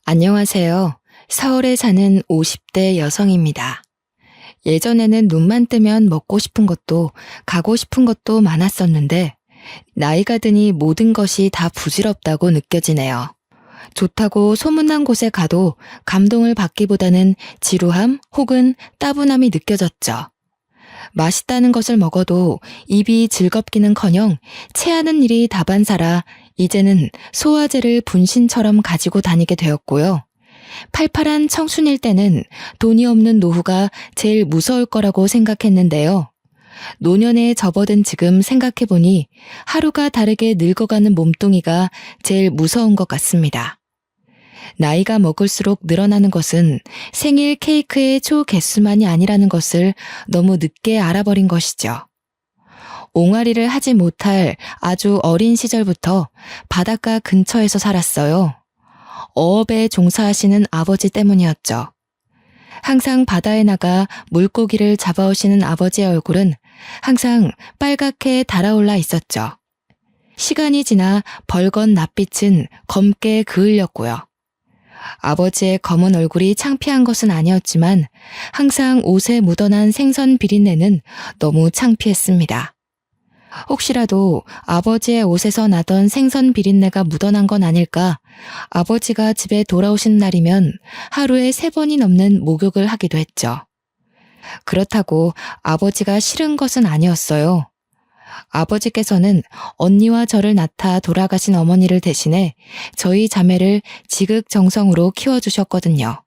안녕하세요. 서울에 사는 50대 여성입니다. 예전에는 눈만 뜨면 먹고 싶은 것도 가고 싶은 것도 많았었는데 나이가 드니 모든 것이 다 부질없다고 느껴지네요. 좋다고 소문난 곳에 가도 감동을 받기보다는 지루함 혹은 따분함이 느껴졌죠. 맛있다는 것을 먹어도 입이 즐겁기는커녕 체하는 일이 다반사라 이제는 소화제를 분신처럼 가지고 다니게 되었고요. 팔팔한 청춘일 때는 돈이 없는 노후가 제일 무서울 거라고 생각했는데요. 노년에 접어든 지금 생각해보니 하루가 다르게 늙어가는 몸뚱이가 제일 무서운 것 같습니다. 나이가 먹을수록 늘어나는 것은 생일 케이크의 초 개수만이 아니라는 것을 너무 늦게 알아버린 것이죠. 옹알이를 하지 못할 아주 어린 시절부터 바닷가 근처에서 살았어요. 어업에 종사하시는 아버지 때문이었죠. 항상 바다에 나가 물고기를 잡아오시는 아버지의 얼굴은 항상 빨갛게 달아올라 있었죠. 시간이 지나 벌건 낯빛은 검게 그을렸고요. 아버지의 검은 얼굴이 창피한 것은 아니었지만 항상 옷에 묻어난 생선 비린내는 너무 창피했습니다. 혹시라도 아버지의 옷에서 나던 생선 비린내가 묻어난 건 아닐까 아버지가 집에 돌아오신 날이면 하루에 3번이 넘는 목욕을 하기도 했죠. 그렇다고 아버지가 싫은 것은 아니었어요. 아버지께서는 언니와 저를 낳다 돌아가신 어머니를 대신해 저희 자매를 지극정성으로 키워주셨거든요.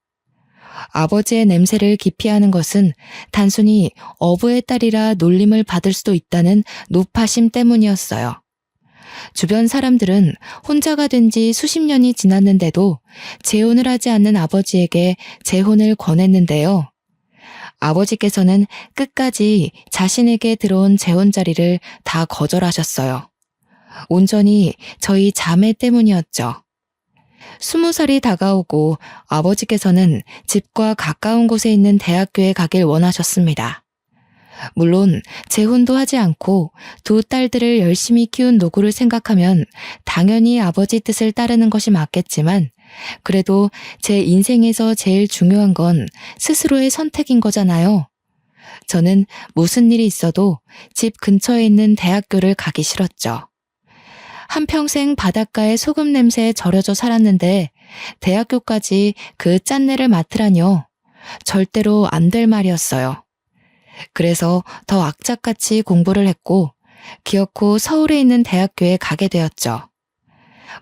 아버지의 냄새를 기피하는 것은 단순히 어부의 딸이라 놀림을 받을 수도 있다는 노파심 때문이었어요. 주변 사람들은 혼자가 된 지 수십 년이 지났는데도 재혼을 하지 않는 아버지에게 재혼을 권했는데요. 아버지께서는 끝까지 자신에게 들어온 재혼 자리를 다 거절하셨어요. 온전히 저희 자매 때문이었죠. 20살이 다가오고 아버지께서는 집과 가까운 곳에 있는 대학교에 가길 원하셨습니다. 물론 재혼도 하지 않고 2 딸들을 열심히 키운 노고를 생각하면 당연히 아버지 뜻을 따르는 것이 맞겠지만 그래도 제 인생에서 제일 중요한 건 스스로의 선택인 거잖아요. 저는 무슨 일이 있어도 집 근처에 있는 대학교를 가기 싫었죠. 한평생 바닷가의 소금 냄새에 절여져 살았는데 대학교까지 그 짠내를 맡으라뇨. 절대로 안 될 말이었어요. 그래서 더 악착같이 공부를 했고 기어코 서울에 있는 대학교에 가게 되었죠.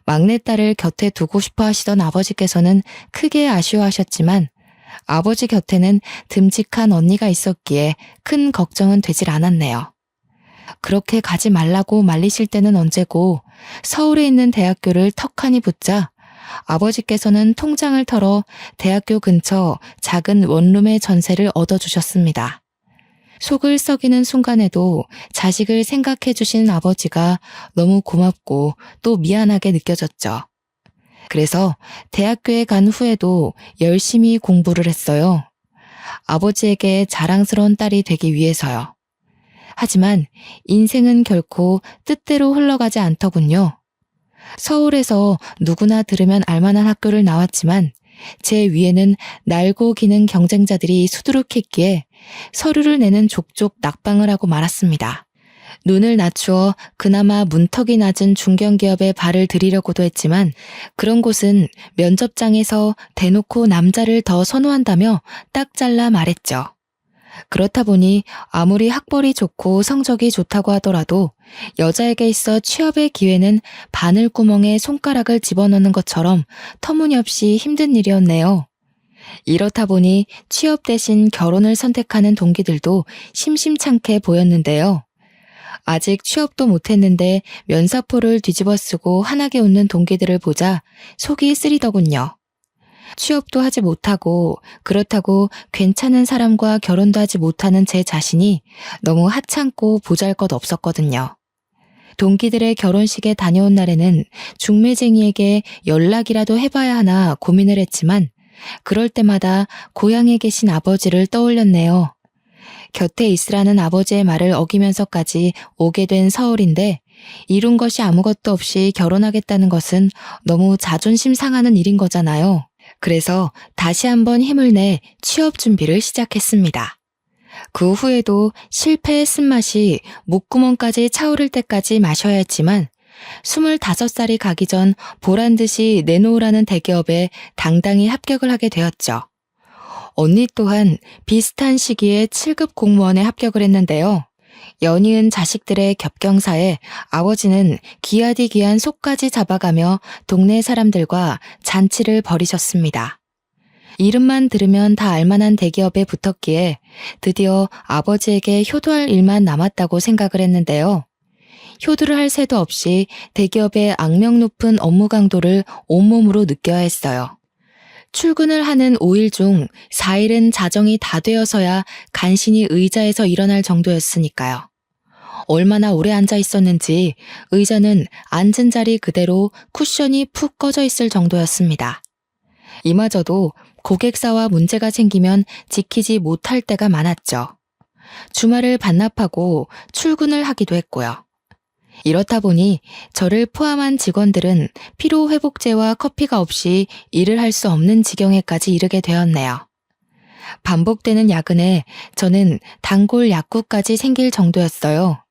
막내딸을 곁에 두고 싶어 하시던 아버지께서는 크게 아쉬워하셨지만 아버지 곁에는 듬직한 언니가 있었기에 큰 걱정은 되질 않았네요. 그렇게 가지 말라고 말리실 때는 언제고 서울에 있는 대학교를 턱하니 붙자 아버지께서는 통장을 털어 대학교 근처 작은 원룸의 전세를 얻어주셨습니다. 속을 썩이는 순간에도 자식을 생각해 주시는 아버지가 너무 고맙고 또 미안하게 느껴졌죠. 그래서 대학교에 간 후에도 열심히 공부를 했어요. 아버지에게 자랑스러운 딸이 되기 위해서요. 하지만 인생은 결코 뜻대로 흘러가지 않더군요. 서울에서 누구나 들으면 알만한 학교를 나왔지만 제 위에는 날고 기는 경쟁자들이 수두룩했기에 서류를 내는 족족 낙방을 하고 말았습니다. 눈을 낮추어 그나마 문턱이 낮은 중견기업에 발을 들이려고도 했지만 그런 곳은 면접장에서 대놓고 남자를 더 선호한다며 딱 잘라 말했죠. 그렇다 보니 아무리 학벌이 좋고 성적이 좋다고 하더라도 여자에게 있어 취업의 기회는 바늘구멍에 손가락을 집어넣는 것처럼 터무니없이 힘든 일이었네요. 이렇다 보니 취업 대신 결혼을 선택하는 동기들도 심심찮게 보였는데요. 아직 취업도 못했는데 면사포를 뒤집어 쓰고 환하게 웃는 동기들을 보자 속이 쓰리더군요. 취업도 하지 못하고 그렇다고 괜찮은 사람과 결혼도 하지 못하는 제 자신이 너무 하찮고 보잘것없었거든요. 동기들의 결혼식에 다녀온 날에는 중매쟁이에게 연락이라도 해봐야 하나 고민을 했지만 그럴 때마다 고향에 계신 아버지를 떠올렸네요. 곁에 있으라는 아버지의 말을 어기면서까지 오게 된 서울인데 이룬 것이 아무것도 없이 결혼하겠다는 것은 너무 자존심 상하는 일인 거잖아요. 그래서 다시 한번 힘을 내 취업 준비를 시작했습니다. 그 후에도 실패의 쓴맛이 목구멍까지 차오를 때까지 마셔야 했지만 25살이 가기 전 보란듯이 내놓으라는 대기업에 당당히 합격을 하게 되었죠. 언니 또한 비슷한 시기에 7급 공무원에 합격을 했는데요. 연이은 자식들의 겹경사에 아버지는 기아디기한 속까지 잡아가며 동네 사람들과 잔치를 벌이셨습니다. 이름만 들으면 다 알만한 대기업에 붙었기에 드디어 아버지에게 효도할 일만 남았다고 생각을 했는데요. 효도를 할 새도 없이 대기업의 악명 높은 업무 강도를 온몸으로 느껴야 했어요. 출근을 하는 5일 중 4일은 자정이 다 되어서야 간신히 의자에서 일어날 정도였으니까요. 얼마나 오래 앉아 있었는지 의자는 앉은 자리 그대로 쿠션이 푹 꺼져 있을 정도였습니다. 이마저도 고객사와 문제가 생기면 지키지 못할 때가 많았죠. 주말을 반납하고 출근을 하기도 했고요. 이렇다 보니 저를 포함한 직원들은 피로회복제와 커피가 없이 일을 할 수 없는 지경에까지 이르게 되었네요. 반복되는 야근에 저는 단골 약국까지 생길 정도였어요.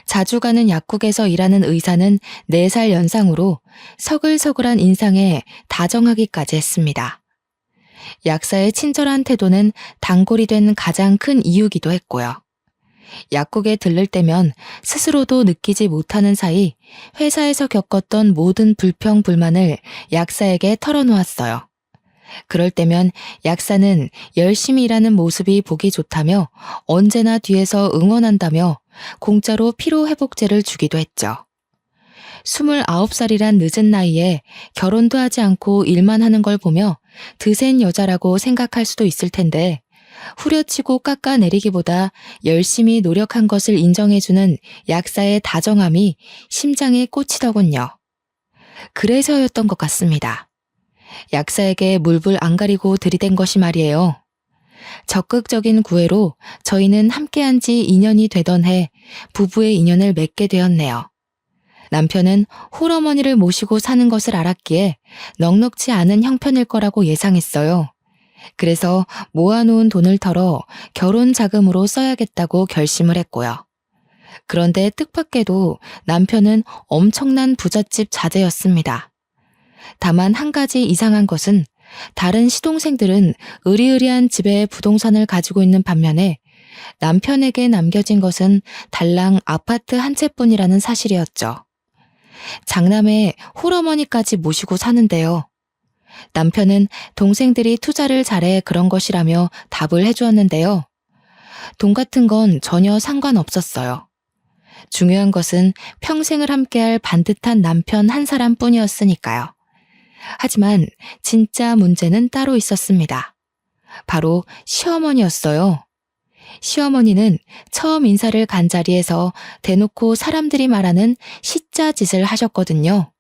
자주 가는 약국에서 일하는 의사는 4살 연상으로 서글서글한 인상에 다정하기까지 했습니다. 약사의 친절한 태도는 단골이 된 가장 큰 이유기도 했고요. 약국에 들를 때면 스스로도 느끼지 못하는 사이 회사에서 겪었던 모든 불평, 불만을 약사에게 털어놓았어요. 그럴 때면 약사는 열심히 일하는 모습이 보기 좋다며 언제나 뒤에서 응원한다며 공짜로 피로회복제를 주기도 했죠. 29살이란 늦은 나이에 결혼도 하지 않고 일만 하는 걸 보며 드센 여자라고 생각할 수도 있을 텐데 후려치고 깎아내리기보다 열심히 노력한 것을 인정해주는 약사의 다정함이 심장에 꽂히더군요. 그래서였던 것 같습니다. 약사에게 물불 안 가리고 들이댄 것이 말이에요. 적극적인 구애로 저희는 함께한 지 2년이 되던 해 부부의 인연을 맺게 되었네요. 남편은 홀어머니를 모시고 사는 것을 알았기에 넉넉지 않은 형편일 거라고 예상했어요. 그래서 모아놓은 돈을 털어 결혼 자금으로 써야겠다고 결심을 했고요. 그런데 뜻밖에도 남편은 엄청난 부잣집 자제였습니다. 다만 한 가지 이상한 것은 다른 시동생들은 으리으리한 집에 부동산을 가지고 있는 반면에 남편에게 남겨진 것은 달랑 아파트 한 채뿐이라는 사실이었죠. 장남의 홀어머니까지 모시고 사는데요. 남편은 동생들이 투자를 잘해 그런 것이라며 답을 해주었는데요. 돈 같은 건 전혀 상관없었어요. 중요한 것은 평생을 함께할 반듯한 남편 한 사람뿐이었으니까요. 하지만 진짜 문제는 따로 있었습니다. 바로 시어머니였어요. 시어머니는 처음 인사를 간 자리에서 대놓고 사람들이 말하는 시짜 짓을 하셨거든요.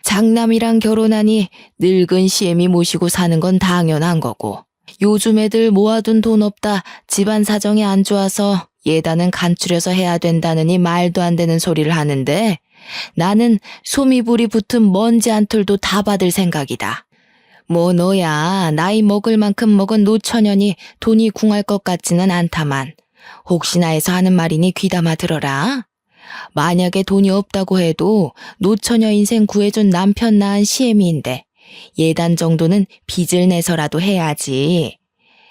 장남이랑 결혼하니 늙은 시애미 모시고 사는 건 당연한 거고 요즘 애들 모아둔 돈 없다 집안 사정이 안 좋아서 예단은 간추려서 해야 된다느니 말도 안 되는 소리를 하는데 나는 소미불이 붙은 먼지 한 톨도 다 받을 생각이다. 뭐 너야 나이 먹을 만큼 먹은 노처녀니 돈이 궁할 것 같지는 않다만 혹시나 해서 하는 말이니 귀담아 들어라. 만약에 돈이 없다고 해도 노처녀 인생 구해준 남편 낳은 시애미인데 예단 정도는 빚을 내서라도 해야지.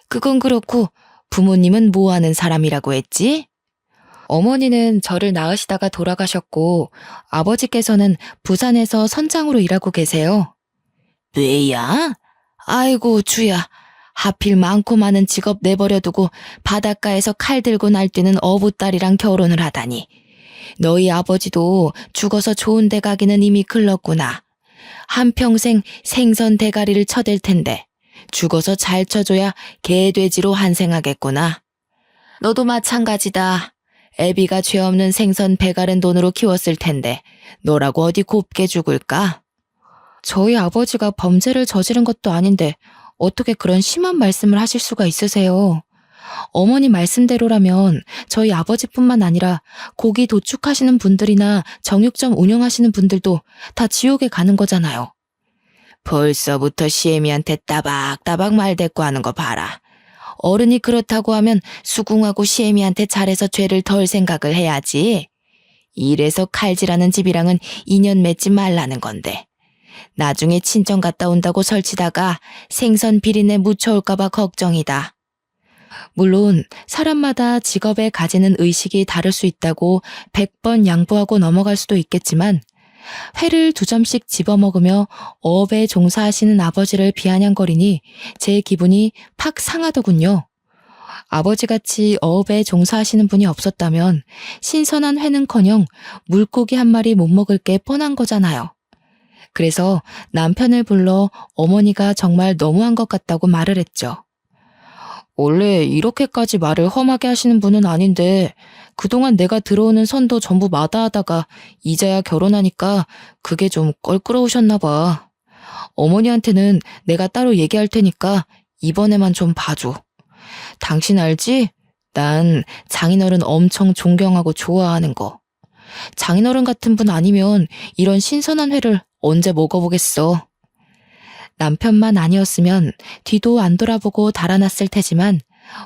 그건 그렇고 부모님은 뭐 하는 사람이라고 했지? 어머니는 저를 낳으시다가 돌아가셨고 아버지께서는 부산에서 선장으로 일하고 계세요. 왜야? 아이고 주야. 하필 많고 많은 직업 내버려두고 바닷가에서 칼 들고 날뛰는 어부딸이랑 결혼을 하다니. 너희 아버지도 죽어서 좋은 데 가기는 이미 글렀구나. 한평생 생선 대가리를 쳐댈 텐데 죽어서 잘 쳐줘야 개돼지로 환생하겠구나. 너도 마찬가지다. 애비가 죄 없는 생선 배가른 돈으로 키웠을 텐데 너라고 어디 곱게 죽을까? 저희 아버지가 범죄를 저지른 것도 아닌데 어떻게 그런 심한 말씀을 하실 수가 있으세요? 어머니 말씀대로라면 저희 아버지뿐만 아니라 고기 도축하시는 분들이나 정육점 운영하시는 분들도 다 지옥에 가는 거잖아요. 벌써부터 시애미한테 따박따박 말대꾸 하는 거 봐라. 어른이 그렇다고 하면 수긍하고 시애미한테 잘해서 죄를 덜 생각을 해야지. 이래서 칼질하는 집이랑은 인연 맺지 말라는 건데. 나중에 친정 갔다 온다고 설치다가 생선 비린내 묻혀올까봐 걱정이다. 물론 사람마다 직업에 가지는 의식이 다를 수 있다고 100번 양보하고 넘어갈 수도 있겠지만 회를 2점씩 집어먹으며 어업에 종사하시는 아버지를 비아냥거리니 제 기분이 팍 상하더군요. 아버지같이 어업에 종사하시는 분이 없었다면 신선한 회는커녕 물고기 한 마리 못 먹을 게 뻔한 거잖아요. 그래서 남편을 불러 어머니가 정말 너무한 것 같다고 말을 했죠. 원래 이렇게까지 말을 험하게 하시는 분은 아닌데 그동안 내가 들어오는 선도 전부 마다하다가 이제야 결혼하니까 그게 좀 껄끄러우셨나 봐. 어머니한테는 내가 따로 얘기할 테니까 이번에만 좀 봐줘. 당신 알지? 난 장인어른 엄청 존경하고 좋아하는 거. 장인어른 같은 분 아니면 이런 신선한 회를 언제 먹어보겠어. 남편만 아니었으면 뒤도 안 돌아보고 달아났을 테지만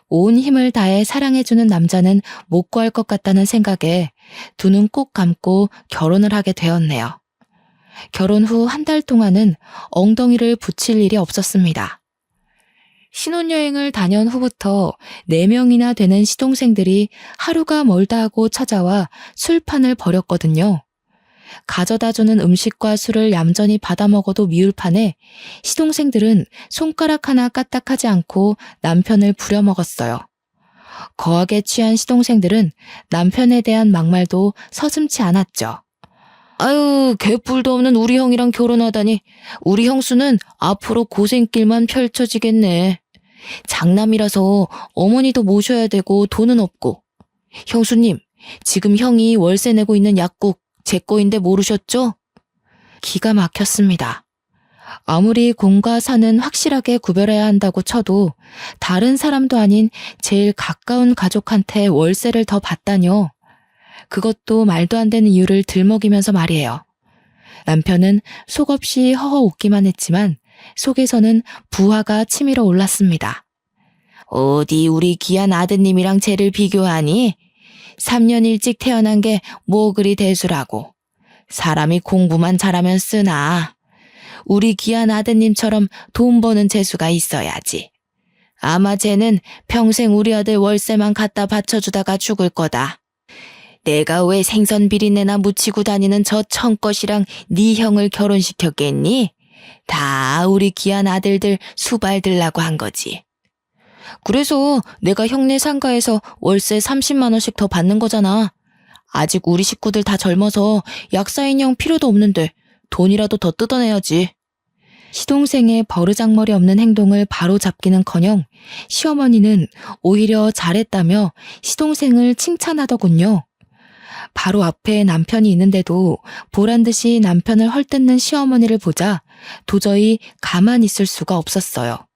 온 힘을 다해 사랑해주는 남자는 못 구할 것 같다는 생각에 두 눈 꼭 감고 결혼을 하게 되었네요. 결혼 후 한 달 동안은 엉덩이를 붙일 일이 없었습니다. 신혼여행을 다녀온 후부터 4명이나 되는 시동생들이 하루가 멀다 하고 찾아와 술판을 벌였거든요. 가져다주는 음식과 술을 얌전히 받아먹어도 미울 판에 시동생들은 손가락 하나 까딱하지 않고 남편을 부려먹었어요. 거하게 취한 시동생들은 남편에 대한 막말도 서슴지 않았죠. 아유, 개뿔도 없는 우리 형이랑 결혼하다니 우리 형수는 앞으로 고생길만 펼쳐지겠네. 장남이라서 어머니도 모셔야 되고 돈은 없고. 형수님, 지금 형이 월세 내고 있는 약국 제 거인데 모르셨죠? 기가 막혔습니다. 아무리 공과 사는 확실하게 구별해야 한다고 쳐도 다른 사람도 아닌 제일 가까운 가족한테 월세를 더 받다뇨. 그것도 말도 안 되는 이유를 들먹이면서 말이에요. 남편은 속없이 허허 웃기만 했지만 속에서는 부하가 치밀어 올랐습니다. 어디 우리 귀한 아드님이랑 쟤를 비교하니? 3년 일찍 태어난 게 뭐 그리 대수라고. 사람이 공부만 잘하면 쓰나. 우리 귀한 아드님처럼 돈 버는 재수가 있어야지. 아마 쟤는 평생 우리 아들 월세만 갖다 바쳐주다가 죽을 거다. 내가 왜 생선 비린내나 묻히고 다니는 저 청껏이랑 네 형을 결혼시켰겠니? 다 우리 귀한 아들들 수발들라고 한 거지. 그래서 내가 형네 상가에서 월세 30만 원씩 더 받는 거잖아. 아직 우리 식구들 다 젊어서 약사인형 필요도 없는데 돈이라도 더 뜯어내야지. 시동생의 버르장머리 없는 행동을 바로 잡기는커녕 시어머니는 오히려 잘했다며 시동생을 칭찬하더군요. 바로 앞에 남편이 있는데도 보란듯이 남편을 헐뜯는 시어머니를 보자 도저히 가만히 있을 수가 없었어요.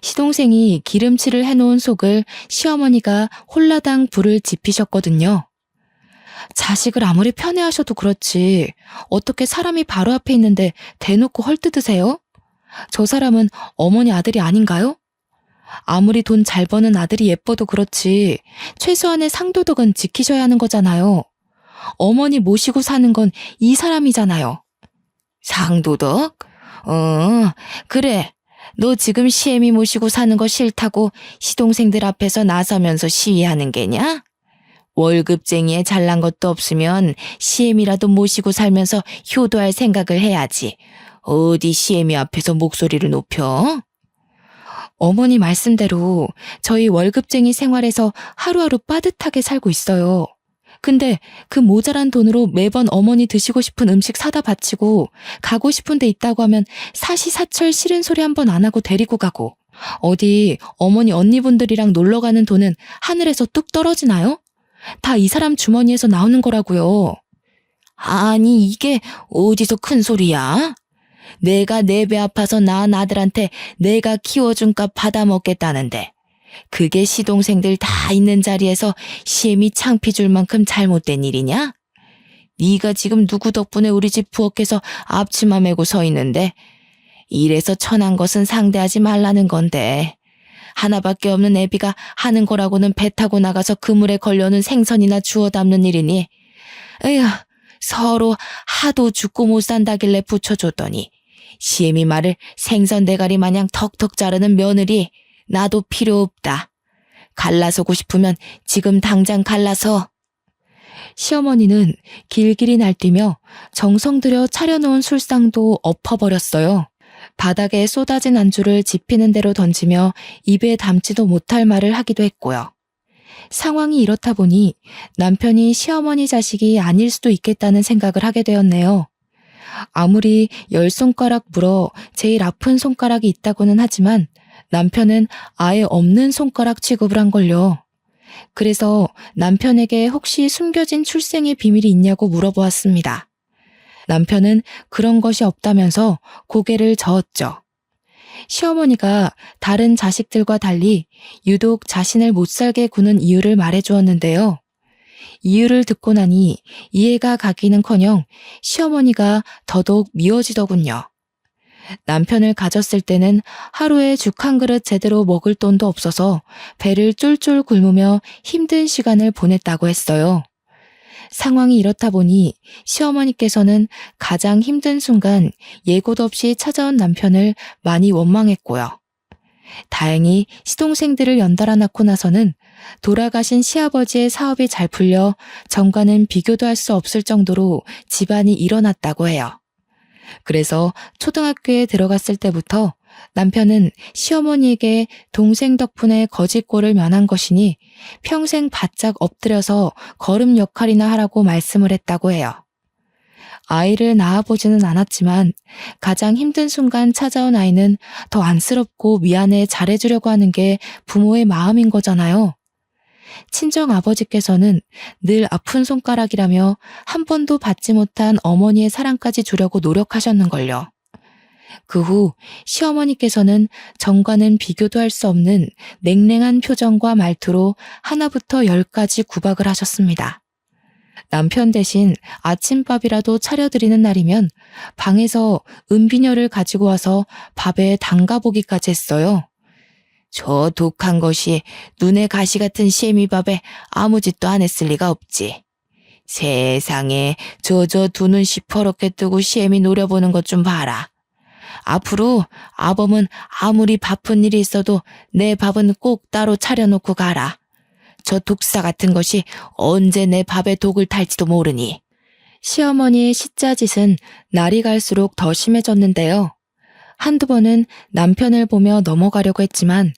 시동생이 기름칠을 해놓은 속을 시어머니가 홀라당 불을 지피셨거든요. 자식을 아무리 편애하셔도 그렇지 어떻게 사람이 바로 앞에 있는데 대놓고 헐뜯으세요? 저 사람은 어머니 아들이 아닌가요? 아무리 돈 잘 버는 아들이 예뻐도 그렇지 최소한의 상도덕은 지키셔야 하는 거잖아요. 어머니 모시고 사는 건 이 사람이잖아요. 상도덕? 그래. 너 지금 시애미 모시고 사는 거 싫다고 시동생들 앞에서 나서면서 시위하는 게냐? 월급쟁이에 잘난 것도 없으면 시애미라도 모시고 살면서 효도할 생각을 해야지. 어디 시애미 앞에서 목소리를 높여? 어머니 말씀대로 저희 월급쟁이 생활에서 하루하루 빠듯하게 살고 있어요. 근데 그 모자란 돈으로 매번 어머니 드시고 싶은 음식 사다 바치고 가고 싶은 데 있다고 하면 사시사철 싫은 소리 한 번 안 하고 데리고 가고 어디 어머니 언니분들이랑 놀러 가는 돈은 하늘에서 뚝 떨어지나요? 다 이 사람 주머니에서 나오는 거라고요. 아니 이게 어디서 큰 소리야? 내가 내 배 아파서 낳은 아들한테 내가 키워준 값 받아먹겠다는데 그게 시동생들 다 있는 자리에서 시애미 창피 줄 만큼 잘못된 일이냐? 네가 지금 누구 덕분에 우리 집 부엌에서 앞치마 메고 서 있는데 이래서 천한 것은 상대하지 말라는 건데. 하나밖에 없는 애비가 하는 거라고는 배 타고 나가서 그물에 걸려오는 생선이나 주워 담는 일이니. 에휴, 서로 하도 죽고 못 산다길래 붙여줬더니 시애미 말을 생선 대가리 마냥 턱턱 자르는 며느리 나도 필요 없다. 갈라서고 싶으면 지금 당장 갈라서. 시어머니는 길길이 날뛰며 정성 들여 차려놓은 술상도 엎어버렸어요. 바닥에 쏟아진 안주를 지피는 대로 던지며 입에 담지도 못할 말을 하기도 했고요. 상황이 이렇다 보니 남편이 시어머니 자식이 아닐 수도 있겠다는 생각을 하게 되었네요. 아무리 10손가락 물어 제일 아픈 손가락이 있다고는 하지만 남편은 아예 없는 손가락 취급을 한 걸요. 그래서 남편에게 혹시 숨겨진 출생의 비밀이 있냐고 물어보았습니다. 남편은 그런 것이 없다면서 고개를 저었죠. 시어머니가 다른 자식들과 달리 유독 자신을 못 살게 구는 이유를 말해주었는데요. 이유를 듣고 나니 이해가 가기는커녕 시어머니가 더더욱 미워지더군요. 남편을 가졌을 때는 하루에 죽 한 그릇 제대로 먹을 돈도 없어서 배를 쫄쫄 굶으며 힘든 시간을 보냈다고 했어요. 상황이 이렇다 보니 시어머니께서는 가장 힘든 순간 예고 없이 찾아온 남편을 많이 원망했고요. 다행히 시동생들을 연달아 낳고 나서는 돌아가신 시아버지의 사업이 잘 풀려 전과는 비교도 할 수 없을 정도로 집안이 일어났다고 해요. 그래서 초등학교에 들어갔을 때부터 남편은 시어머니에게 동생 덕분에 거지꼴을 면한 것이니 평생 바짝 엎드려서 걸음 역할이나 하라고 말씀을 했다고 해요. 아이를 낳아보지는 않았지만 가장 힘든 순간 찾아온 아이는 더 안쓰럽고 미안해 잘해주려고 하는 게 부모의 마음인 거잖아요. 친정 아버지께서는 늘 아픈 손가락이라며 한 번도 받지 못한 어머니의 사랑까지 주려고 노력하셨는걸요. 그 후 시어머니께서는 전과는 비교도 할 수 없는 냉랭한 표정과 말투로 하나부터 10까지 구박을 하셨습니다. 남편 대신 아침밥이라도 차려드리는 날이면 방에서 은비녀를 가지고 와서 밥에 담가보기까지 했어요. 저 독한 것이 눈에 가시 같은 시애미밥에 아무 짓도 안 했을 리가 없지. 세상에 저 두 눈 시퍼렇게 뜨고 시애미 노려보는 것 좀 봐라. 앞으로 아범은 아무리 바쁜 일이 있어도 내 밥은 꼭 따로 차려놓고 가라. 저 독사 같은 것이 언제 내 밥에 독을 탈지도 모르니. 시어머니의 시짜짓은 날이 갈수록 더 심해졌는데요. 한두 번은 남편을 보며 넘어가려고 했지만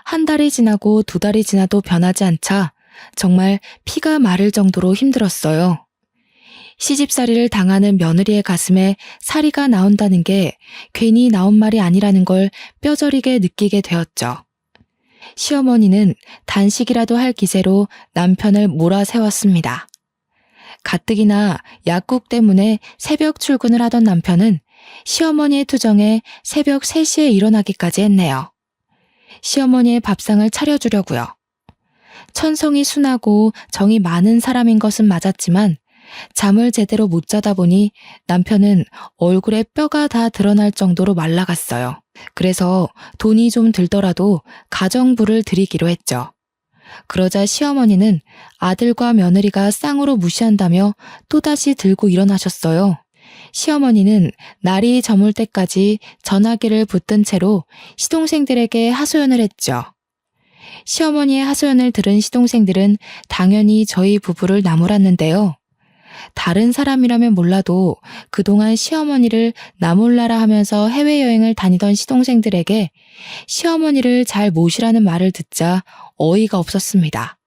한 달이 지나고 2달이 지나도 변하지 않자 정말 피가 마를 정도로 힘들었어요. 시집살이를 당하는 며느리의 가슴에 사리가 나온다는 게 괜히 나온 말이 아니라는 걸 뼈저리게 느끼게 되었죠. 시어머니는 단식이라도 할 기세로 남편을 몰아세웠습니다. 가뜩이나 약국 때문에 새벽 출근을 하던 남편은 시어머니의 투정에 새벽 3시에 일어나기까지 했네요. 시어머니의 밥상을 차려주려고요. 천성이 순하고 정이 많은 사람인 것은 맞았지만 잠을 제대로 못 자다 보니 남편은 얼굴에 뼈가 다 드러날 정도로 말라갔어요. 그래서 돈이 좀 들더라도 가정부를 드리기로 했죠. 그러자 시어머니는 아들과 며느리가 쌍으로 무시한다며 또다시 들고 일어나셨어요. 시어머니는 날이 저물 때까지 전화기를 붙든 채로 시동생들에게 하소연을 했죠. 시어머니의 하소연을 들은 시동생들은 당연히 저희 부부를 나무랐는데요. 다른 사람이라면 몰라도 그동안 시어머니를 나몰라라 하면서 해외여행을 다니던 시동생들에게 시어머니를 잘 모시라는 말을 듣자 어이가 없었습니다.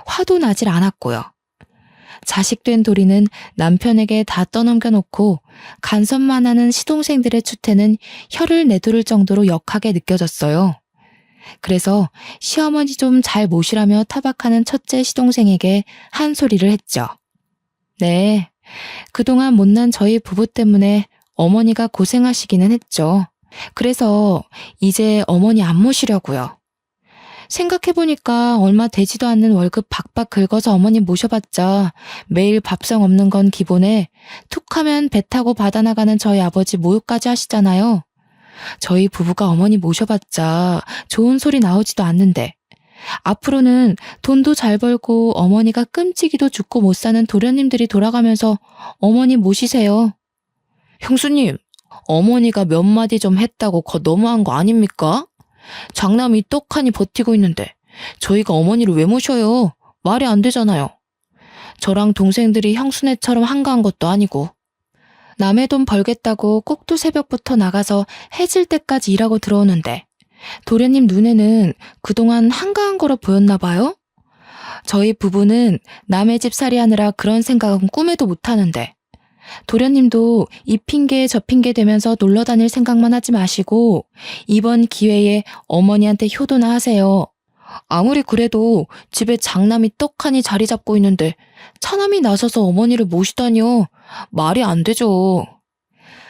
화도 나질 않았고요. 자식된 도리는 남편에게 다 떠넘겨놓고 간섭만 하는 시동생들의 추태는 혀를 내두를 정도로 역하게 느껴졌어요. 그래서 시어머니 좀 잘 모시라며 타박하는 첫째 시동생에게 한 소리를 했죠. 네, 그동안 못난 저희 부부 때문에 어머니가 고생하시기는 했죠. 그래서 이제 어머니 안 모시려고요. 생각해보니까 얼마 되지도 않는 월급 박박 긁어서 어머니 모셔봤자 매일 밥상 없는 건 기본에 툭하면 배 타고 바다 나가는 저희 아버지 모욕까지 하시잖아요. 저희 부부가 어머니 모셔봤자 좋은 소리 나오지도 않는데 앞으로는 돈도 잘 벌고 어머니가 끔찍이도 죽고 못 사는 도련님들이 돌아가면서 어머니 모시세요. 형수님, 어머니가 몇 마디 좀 했다고 거 너무한 거 아닙니까? 장남이 떡하니 버티고 있는데 저희가 어머니를 왜 모셔요? 말이 안 되잖아요. 저랑 동생들이 형수네처럼 한가한 것도 아니고 남의 돈 벌겠다고 꼭두 새벽부터 나가서 해질 때까지 일하고 들어오는데 도련님 눈에는 그동안 한가한 거로 보였나 봐요? 저희 부부는 남의 집 살이하느라 그런 생각은 꿈에도 못하는데 도련님도 이 핑계 저 핑계 대면서 놀러 다닐 생각만 하지 마시고 이번 기회에 어머니한테 효도나 하세요. 아무리 그래도 집에 장남이 떡하니 자리 잡고 있는데 차남이 나서서 어머니를 모시다니요. 말이 안 되죠.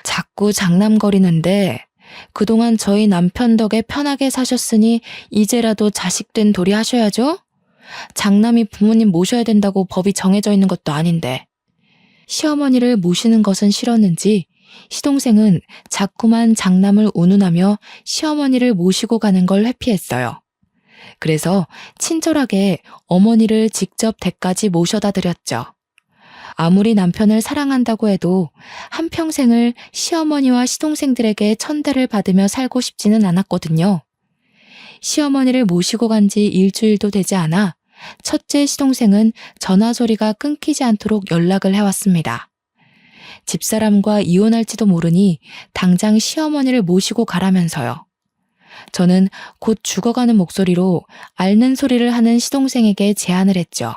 자꾸 장남거리는데 그동안 저희 남편 덕에 편하게 사셨으니 이제라도 자식된 도리 하셔야죠. 장남이 부모님 모셔야 된다고 법이 정해져 있는 것도 아닌데. 시어머니를 모시는 것은 싫었는지 시동생은 자꾸만 장남을 운운하며 시어머니를 모시고 가는 걸 회피했어요. 그래서 친절하게 어머니를 직접 댁까지 모셔다 드렸죠. 아무리 남편을 사랑한다고 해도 한평생을 시어머니와 시동생들에게 천대를 받으며 살고 싶지는 않았거든요. 시어머니를 모시고 간 지 일주일도 되지 않아 첫째 시동생은 전화 소리가 끊기지 않도록 연락을 해왔습니다. 집사람과 이혼할지도 모르니 당장 시어머니를 모시고 가라면서요. 저는 곧 죽어가는 목소리로 앓는 소리를 하는 시동생에게 제안을 했죠.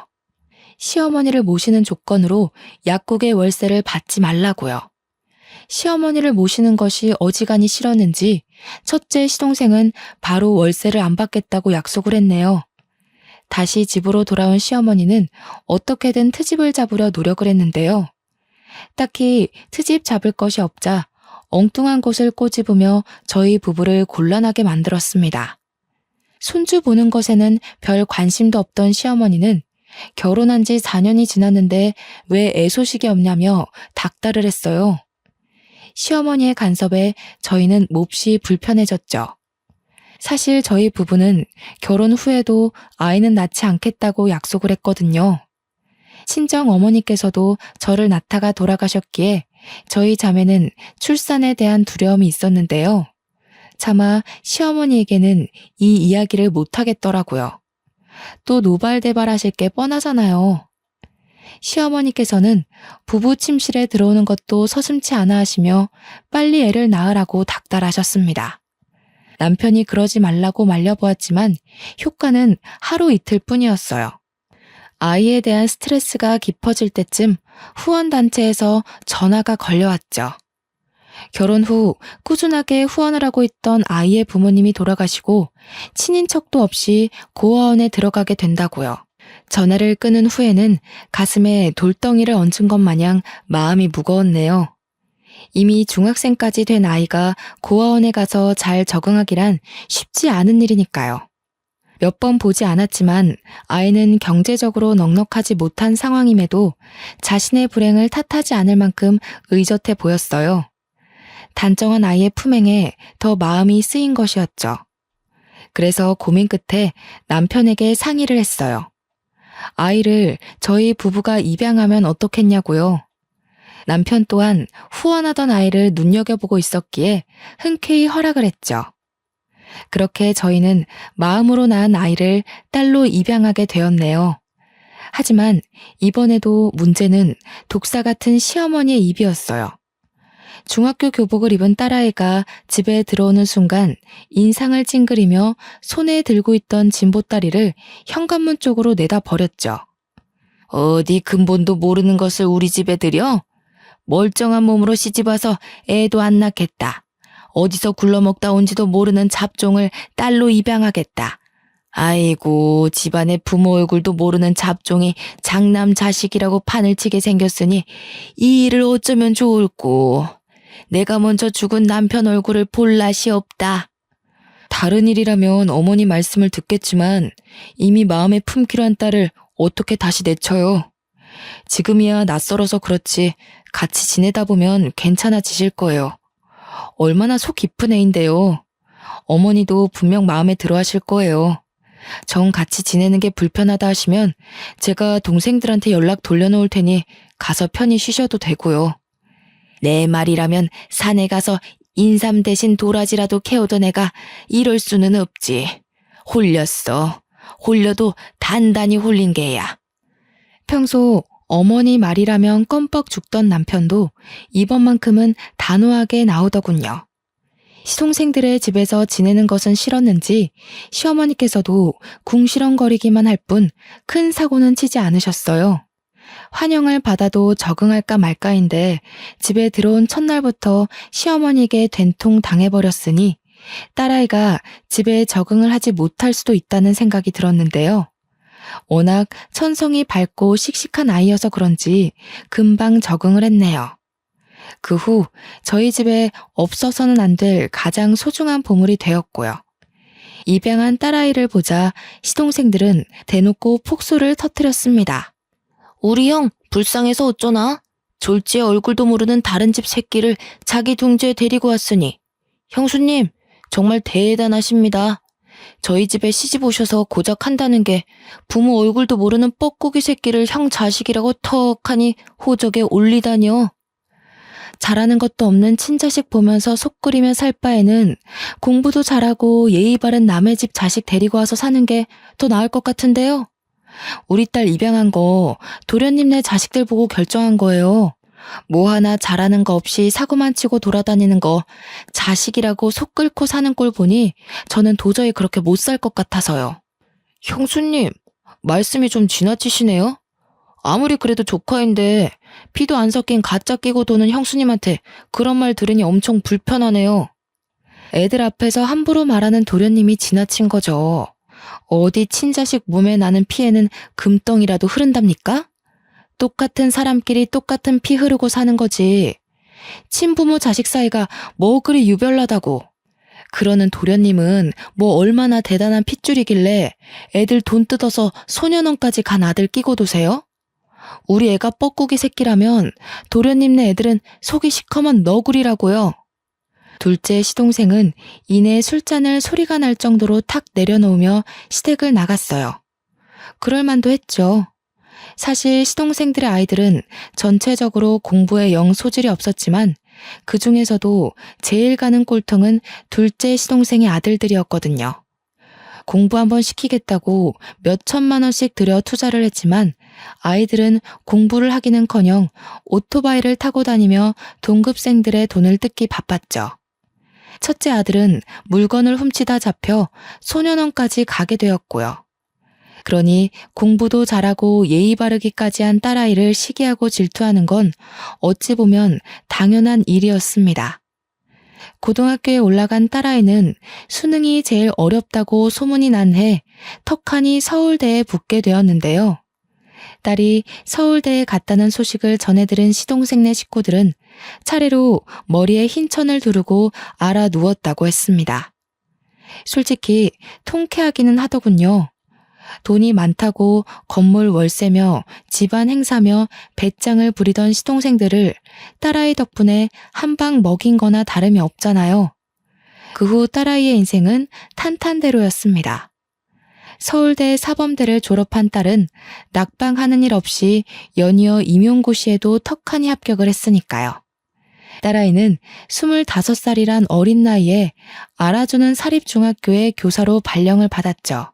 시어머니를 모시는 조건으로 약국의 월세를 받지 말라고요. 시어머니를 모시는 것이 어지간히 싫었는지 첫째 시동생은 바로 월세를 안 받겠다고 약속을 했네요. 다시 집으로 돌아온 시어머니는 어떻게든 트집을 잡으려 노력을 했는데요. 딱히 트집 잡을 것이 없자 엉뚱한 곳을 꼬집으며 저희 부부를 곤란하게 만들었습니다. 손주 보는 것에는 별 관심도 없던 시어머니는 결혼한 지 4년이 지났는데 왜 애소식이 없냐며 닥달을 했어요. 시어머니의 간섭에 저희는 몹시 불편해졌죠. 사실 저희 부부는 결혼 후에도 아이는 낳지 않겠다고 약속을 했거든요. 친정 어머니께서도 저를 낳다가 돌아가셨기에 저희 자매는 출산에 대한 두려움이 있었는데요. 차마 시어머니에게는 이 이야기를 못하겠더라고요. 또 노발대발하실 게 뻔하잖아요. 시어머니께서는 부부 침실에 들어오는 것도 서슴지 않아 하시며 빨리 애를 낳으라고 닥달하셨습니다. 남편이 그러지 말라고 말려보았지만 효과는 하루 이틀 뿐이었어요. 아이에 대한 스트레스가 깊어질 때쯤 후원단체에서 전화가 걸려왔죠. 결혼 후 꾸준하게 후원을 하고 있던 아이의 부모님이 돌아가시고 친인척도 없이 고아원에 들어가게 된다고요. 전화를 끊은 후에는 가슴에 돌덩이를 얹은 것 마냥 마음이 무거웠네요. 이미 중학생까지 된 아이가 고아원에 가서 잘 적응하기란 쉽지 않은 일이니까요. 몇 번 보지 않았지만 아이는 경제적으로 넉넉하지 못한 상황임에도 자신의 불행을 탓하지 않을 만큼 의젓해 보였어요. 단정한 아이의 품행에 더 마음이 쓰인 것이었죠. 그래서 고민 끝에 남편에게 상의를 했어요. 아이를 저희 부부가 입양하면 어떻겠냐고요. 남편 또한 후원하던 아이를 눈여겨보고 있었기에 흔쾌히 허락을 했죠. 그렇게 저희는 마음으로 낳은 아이를 딸로 입양하게 되었네요. 하지만 이번에도 문제는 독사 같은 시어머니의 입이었어요. 중학교 교복을 입은 딸아이가 집에 들어오는 순간 인상을 찡그리며 손에 들고 있던 진보다리를 현관문 쪽으로 내다 버렸죠. 어디 근본도 모르는 것을 우리 집에 들여? 멀쩡한 몸으로 시집와서 애도 안 낳겠다. 어디서 굴러먹다 온지도 모르는 잡종을 딸로 입양하겠다. 아이고, 집안의 부모 얼굴도 모르는 잡종이 장남 자식이라고 판을 치게 생겼으니 이 일을 어쩌면 좋을꼬. 내가 먼저 죽은 남편 얼굴을 볼 낯이 없다. 다른 일이라면 어머니 말씀을 듣겠지만 이미 마음에 품기로 한 딸을 어떻게 다시 내쳐요. 지금이야 낯설어서 그렇지 같이 지내다 보면 괜찮아지실 거예요. 얼마나 속 깊은 애인데요. 어머니도 분명 마음에 들어 하실 거예요. 정 같이 지내는 게 불편하다 하시면 제가 동생들한테 연락 돌려놓을 테니 가서 편히 쉬셔도 되고요. 내 말이라면 산에 가서 인삼 대신 도라지라도 캐오던 애가 이럴 수는 없지. 홀렸어. 홀려도 단단히 홀린 개야. 평소 어머니 말이라면 껌뻑 죽던 남편도 이번만큼은 단호하게 나오더군요. 시동생들의 집에서 지내는 것은 싫었는지 시어머니께서도 궁시렁거리기만 할 뿐 큰 사고는 치지 않으셨어요. 환영을 받아도 적응할까 말까인데 집에 들어온 첫날부터 시어머니에게 된통 당해버렸으니 딸아이가 집에 적응을 하지 못할 수도 있다는 생각이 들었는데요. 워낙 천성이 밝고 씩씩한 아이여서 그런지 금방 적응을 했네요. 그 후 저희 집에 없어서는 안 될 가장 소중한 보물이 되었고요. 입양한 딸아이를 보자 시동생들은 대놓고 폭소를 터뜨렸습니다. 우리 형 불쌍해서 어쩌나? 졸지에 얼굴도 모르는 다른 집 새끼를 자기 둥지에 데리고 왔으니 형수님 정말 대단하십니다. 저희 집에 시집 오셔서 고작 한다는 게 부모 얼굴도 모르는 뻐꾸기 새끼를 형 자식이라고 턱하니 호적에 올리다니요. 잘하는 것도 없는 친자식 보면서 속 끓이며 살 바에는 공부도 잘하고 예의 바른 남의 집 자식 데리고 와서 사는 게 더 나을 것 같은데요. 우리 딸 입양한 거 도련님네 자식들 보고 결정한 거예요. 뭐 하나 잘하는 거 없이 사고만 치고 돌아다니는 거 자식이라고 속 끓고 사는 꼴 보니 저는 도저히 그렇게 못 살 것 같아서요. 형수님, 말씀이 좀 지나치시네요. 아무리 그래도 조카인데 피도 안 섞인 가짜 끼고 도는 형수님한테 그런 말 들으니 엄청 불편하네요. 애들 앞에서 함부로 말하는 도련님이 지나친 거죠. 어디 친자식 몸에 나는 피에는 금덩이라도 흐른답니까? 똑같은 사람끼리 똑같은 피 흐르고 사는 거지. 친부모 자식 사이가 뭐 그리 유별나다고. 그러는 도련님은 뭐 얼마나 대단한 핏줄이길래 애들 돈 뜯어서 소년원까지 간 아들 끼고 도세요? 우리 애가 뻐꾸기 새끼라면 도련님네 애들은 속이 시커먼 너구리라고요. 둘째 시동생은 이내 술잔을 소리가 날 정도로 탁 내려놓으며 시댁을 나갔어요. 그럴 만도 했죠. 사실 시동생들의 아이들은 전체적으로 공부에 영 소질이 없었지만 그 중에서도 제일 가는 꼴통은 둘째 시동생의 아들들이었거든요. 공부 한번 시키겠다고 몇 천만 원씩 들여 투자를 했지만 아이들은 공부를 하기는커녕 오토바이를 타고 다니며 동급생들의 돈을 뜯기 바빴죠. 첫째 아들은 물건을 훔치다 잡혀 소년원까지 가게 되었고요. 그러니 공부도 잘하고 예의 바르기까지 한 딸아이를 시기하고 질투하는 건 어찌 보면 당연한 일이었습니다. 고등학교에 올라간 딸아이는 수능이 제일 어렵다고 소문이 난 해 턱하니 서울대에 붙게 되었는데요. 딸이 서울대에 갔다는 소식을 전해 들은 시동생네 식구들은 차례로 머리에 흰 천을 두르고 알아 누웠다고 했습니다. 솔직히 통쾌하기는 하더군요. 돈이 많다고 건물 월세며 집안 행사며 배짱을 부리던 시동생들을 딸아이 덕분에 한 방 먹인 거나 다름이 없잖아요. 그 후 딸아이의 인생은 탄탄대로였습니다. 서울대 사범대를 졸업한 딸은 낙방하는 일 없이 연이어 임용고시에도 턱하니 합격을 했으니까요. 딸아이는 25살이란 어린 나이에 알아주는 사립중학교의 교사로 발령을 받았죠.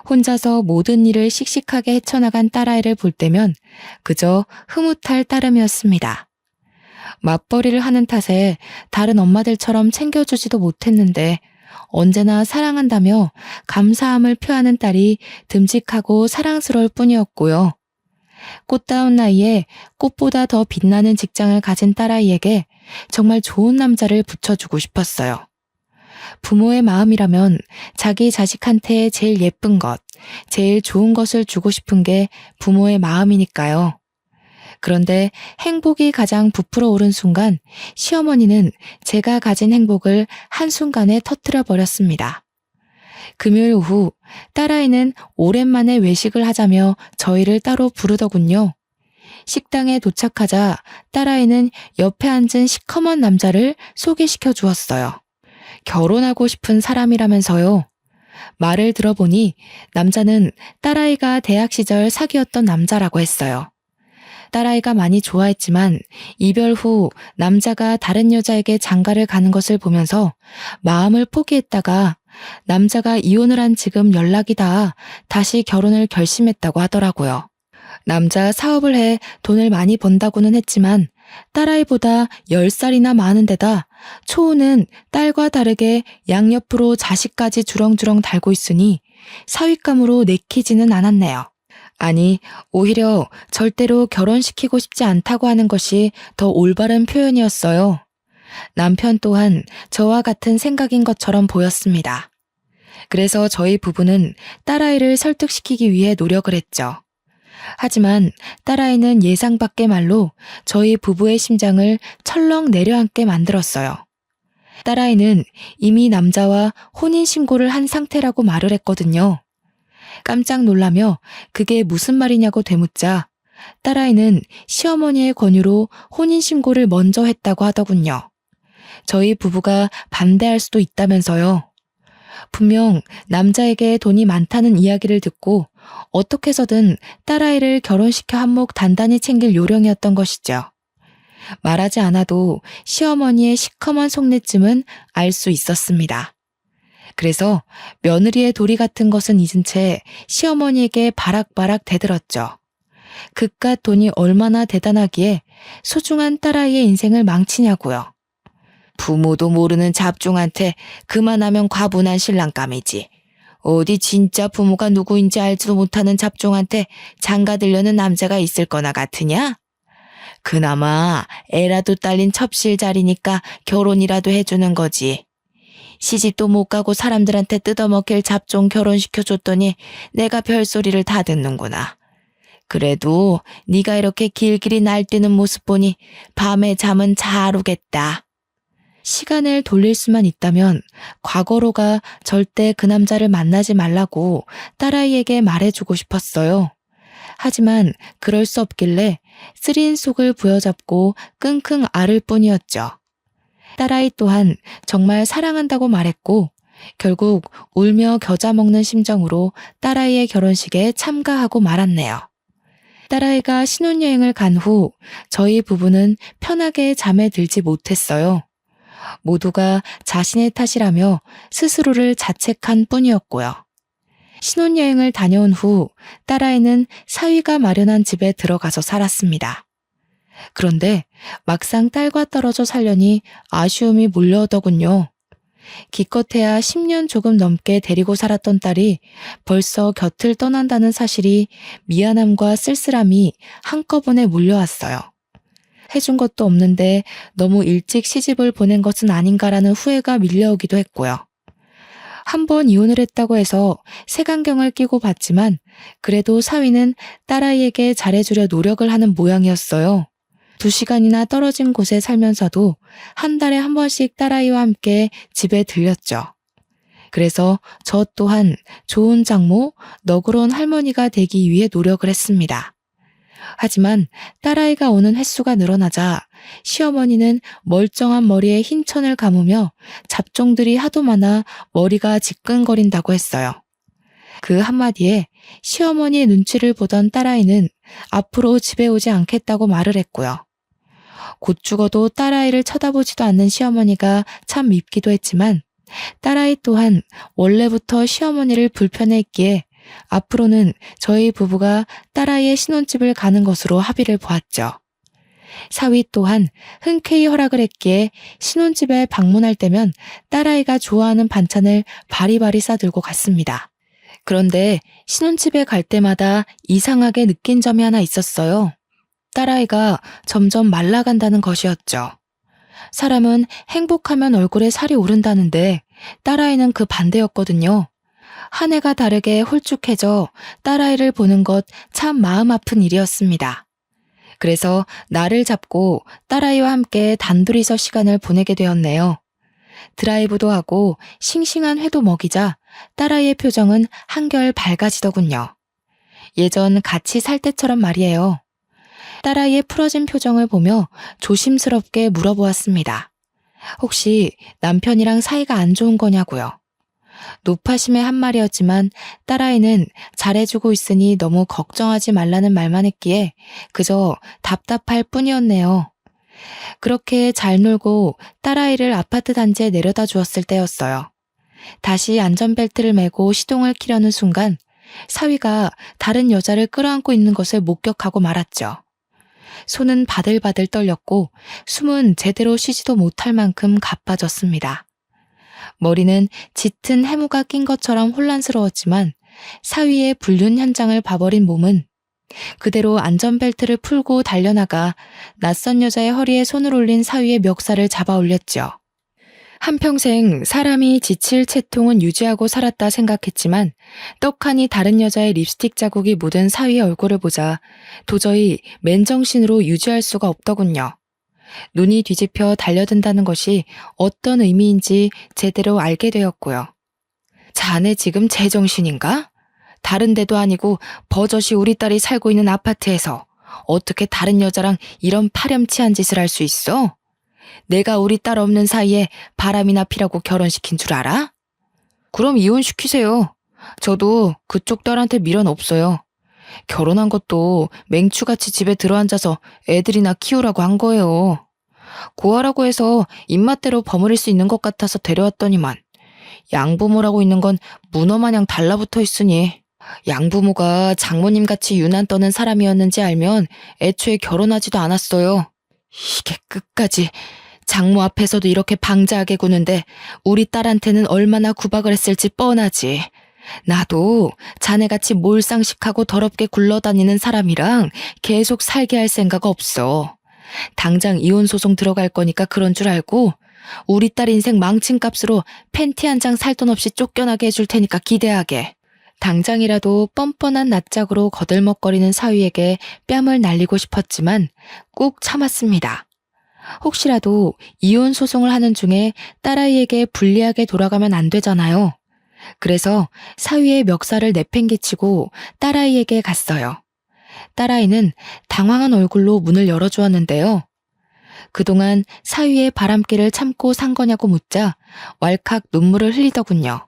혼자서 모든 일을 씩씩하게 헤쳐나간 딸아이를 볼 때면 그저 흐뭇할 따름이었습니다. 맞벌이를 하는 탓에 다른 엄마들처럼 챙겨주지도 못했는데 언제나 사랑한다며 감사함을 표하는 딸이 듬직하고 사랑스러울 뿐이었고요. 꽃다운 나이에 꽃보다 더 빛나는 직장을 가진 딸아이에게 정말 좋은 남자를 붙여주고 싶었어요. 부모의 마음이라면 자기 자식한테 제일 예쁜 것, 제일 좋은 것을 주고 싶은 게 부모의 마음이니까요. 그런데 행복이 가장 부풀어 오른 순간 시어머니는 제가 가진 행복을 한순간에 터뜨려 버렸습니다. 금요일 오후 딸아이는 오랜만에 외식을 하자며 저희를 따로 부르더군요. 식당에 도착하자 딸아이는 옆에 앉은 시커먼 남자를 소개시켜 주었어요. 결혼하고 싶은 사람이라면서요. 말을 들어보니 남자는 딸아이가 대학 시절 사귀었던 남자라고 했어요. 딸아이가 많이 좋아했지만 이별 후 남자가 다른 여자에게 장가를 가는 것을 보면서 마음을 포기했다가 남자가 이혼을 한 지금 연락이 닿아 다시 결혼을 결심했다고 하더라고요. 남자 사업을 해 돈을 많이 번다고는 했지만 딸아이보다 10살이나 많은 데다 초우는 딸과 다르게 양옆으로 자식까지 주렁주렁 달고 있으니 사윗감으로 내키지는 않았네요. 아니, 오히려 절대로 결혼시키고 싶지 않다고 하는 것이 더 올바른 표현이었어요. 남편 또한 저와 같은 생각인 것처럼 보였습니다. 그래서 저희 부부는 딸아이를 설득시키기 위해 노력을 했죠. 하지만 딸아이는 예상 밖의 말로 저희 부부의 심장을 철렁 내려앉게 만들었어요. 딸아이는 이미 남자와 혼인신고를 한 상태라고 말을 했거든요. 깜짝 놀라며 그게 무슨 말이냐고 되묻자 딸아이는 시어머니의 권유로 혼인신고를 먼저 했다고 하더군요. 저희 부부가 반대할 수도 있다면서요. 분명 남자에게 돈이 많다는 이야기를 듣고 어떻게 해서든 딸아이를 결혼시켜 한몫 단단히 챙길 요령이었던 것이죠. 말하지 않아도 시어머니의 시커먼 속내쯤은 알 수 있었습니다. 그래서 며느리의 도리 같은 것은 잊은 채 시어머니에게 바락바락 대들었죠. 그깟 돈이 얼마나 대단하기에 소중한 딸아이의 인생을 망치냐고요. 부모도 모르는 잡종한테 그만하면 과분한 신랑감이지. 어디 진짜 부모가 누구인지 알지도 못하는 잡종한테 장가들려는 남자가 있을 거나 같으냐? 그나마 애라도 딸린 첩실자리니까 결혼이라도 해주는 거지. 시집도 못 가고 사람들한테 뜯어먹힐 잡종 결혼시켜줬더니 내가 별소리를 다 듣는구나. 그래도 네가 이렇게 길길이 날뛰는 모습 보니 밤에 잠은 잘 오겠다. 시간을 돌릴 수만 있다면 과거로가 절대 그 남자를 만나지 말라고 딸아이에게 말해주고 싶었어요. 하지만 그럴 수 없길래 쓰린 속을 부여잡고 끙끙 앓을 뿐이었죠. 딸아이 또한 정말 사랑한다고 말했고 결국 울며 겨자 먹는 심정으로 딸아이의 결혼식에 참가하고 말았네요. 딸아이가 신혼여행을 간 후 저희 부부는 편하게 잠에 들지 못했어요. 모두가 자신의 탓이라며 스스로를 자책한 뿐이었고요. 신혼여행을 다녀온 후 딸아이는 사위가 마련한 집에 들어가서 살았습니다. 그런데 막상 딸과 떨어져 살려니 아쉬움이 몰려오더군요. 기껏해야 10년 조금 넘게 데리고 살았던 딸이 벌써 곁을 떠난다는 사실이 미안함과 쓸쓸함이 한꺼번에 몰려왔어요. 해준 것도 없는데 너무 일찍 시집을 보낸 것은 아닌가라는 후회가 밀려오기도 했고요. 한 번 이혼을 했다고 해서 색안경을 끼고 봤지만 그래도 사위는 딸아이에게 잘해주려 노력을 하는 모양이었어요. 2시간이나 떨어진 곳에 살면서도 한 달에 한 번씩 딸아이와 함께 집에 들렸죠. 그래서 저 또한 좋은 장모, 너그러운 할머니가 되기 위해 노력을 했습니다. 하지만 딸아이가 오는 횟수가 늘어나자 시어머니는 멀쩡한 머리에 흰 천을 감으며 잡종들이 하도 많아 머리가 지끈거린다고 했어요. 그 한마디에 시어머니의 눈치를 보던 딸아이는 앞으로 집에 오지 않겠다고 말을 했고요. 곧 죽어도 딸아이를 쳐다보지도 않는 시어머니가 참 밉기도 했지만 딸아이 또한 원래부터 시어머니를 불편해했기에 앞으로는 저희 부부가 딸아이의 신혼집을 가는 것으로 합의를 보았죠. 사위 또한 흔쾌히 허락을 했기에 신혼집에 방문할 때면 딸아이가 좋아하는 반찬을 바리바리 싸들고 갔습니다. 그런데 신혼집에 갈 때마다 이상하게 느낀 점이 하나 있었어요. 딸아이가 점점 말라간다는 것이었죠. 사람은 행복하면 얼굴에 살이 오른다는데 딸아이는 그 반대였거든요. 한 해가 다르게 홀쭉해져 딸아이를 보는 것 참 마음 아픈 일이었습니다. 그래서 날을 잡고 딸아이와 함께 단둘이서 시간을 보내게 되었네요. 드라이브도 하고 싱싱한 회도 먹이자 딸아이의 표정은 한결 밝아지더군요. 예전 같이 살 때처럼 말이에요. 딸아이의 풀어진 표정을 보며 조심스럽게 물어보았습니다. 혹시 남편이랑 사이가 안 좋은 거냐고요. 노파심의 한 말이었지만 딸아이는 잘해주고 있으니 너무 걱정하지 말라는 말만 했기에 그저 답답할 뿐이었네요. 그렇게 잘 놀고 딸아이를 아파트 단지에 내려다 주었을 때였어요. 다시 안전벨트를 매고 시동을 키려는 순간 사위가 다른 여자를 끌어안고 있는 것을 목격하고 말았죠. 손은 바들바들 떨렸고 숨은 제대로 쉬지도 못할 만큼 가빠졌습니다. 머리는 짙은 해무가 낀 것처럼 혼란스러웠지만 사위의 불륜 현장을 봐버린 몸은 그대로 안전벨트를 풀고 달려나가 낯선 여자의 허리에 손을 올린 사위의 멱살을 잡아 올렸죠. 한평생 사람이 지칠 채통은 유지하고 살았다 생각했지만 떡하니 다른 여자의 립스틱 자국이 묻은 사위의 얼굴을 보자 도저히 맨정신으로 유지할 수가 없더군요. 눈이 뒤집혀 달려든다는 것이 어떤 의미인지 제대로 알게 되었고요. 자네 지금 제정신인가? 다른 데도 아니고 버젓이 우리 딸이 살고 있는 아파트에서 어떻게 다른 여자랑 이런 파렴치한 짓을 할 수 있어? 내가 우리 딸 없는 사이에 바람이나 피라고 결혼시킨 줄 알아? 그럼 이혼시키세요. 저도 그쪽 딸한테 미련 없어요. 결혼한 것도 맹추같이 집에 들어앉아서 애들이나 키우라고 한 거예요. 고아라고 해서 입맛대로 버무릴 수 있는 것 같아서 데려왔더니만 양부모라고 있는 건 문어마냥 달라붙어 있으니 양부모가 장모님같이 유난 떠는 사람이었는지 알면 애초에 결혼하지도 않았어요. 이게 끝까지 장모 앞에서도 이렇게 방자하게 구는데 우리 딸한테는 얼마나 구박을 했을지 뻔하지. 나도 자네같이 몰상식하고 더럽게 굴러다니는 사람이랑 계속 살게 할 생각 없어. 당장 이혼소송 들어갈 거니까 그런 줄 알고 우리 딸 인생 망친 값으로 팬티 한 장 살 돈 없이 쫓겨나게 해줄 테니까 기대하게. 당장이라도 뻔뻔한 낯짝으로 거들먹거리는 사위에게 뺨을 날리고 싶었지만 꾹 참았습니다. 혹시라도 이혼 소송을 하는 중에 딸아이에게 불리하게 돌아가면 안 되잖아요. 그래서 사위의 멱살을 내팽개치고 딸아이에게 갔어요. 딸아이는 당황한 얼굴로 문을 열어주었는데요. 그동안 사위의 바람길을 참고 산 거냐고 묻자 왈칵 눈물을 흘리더군요.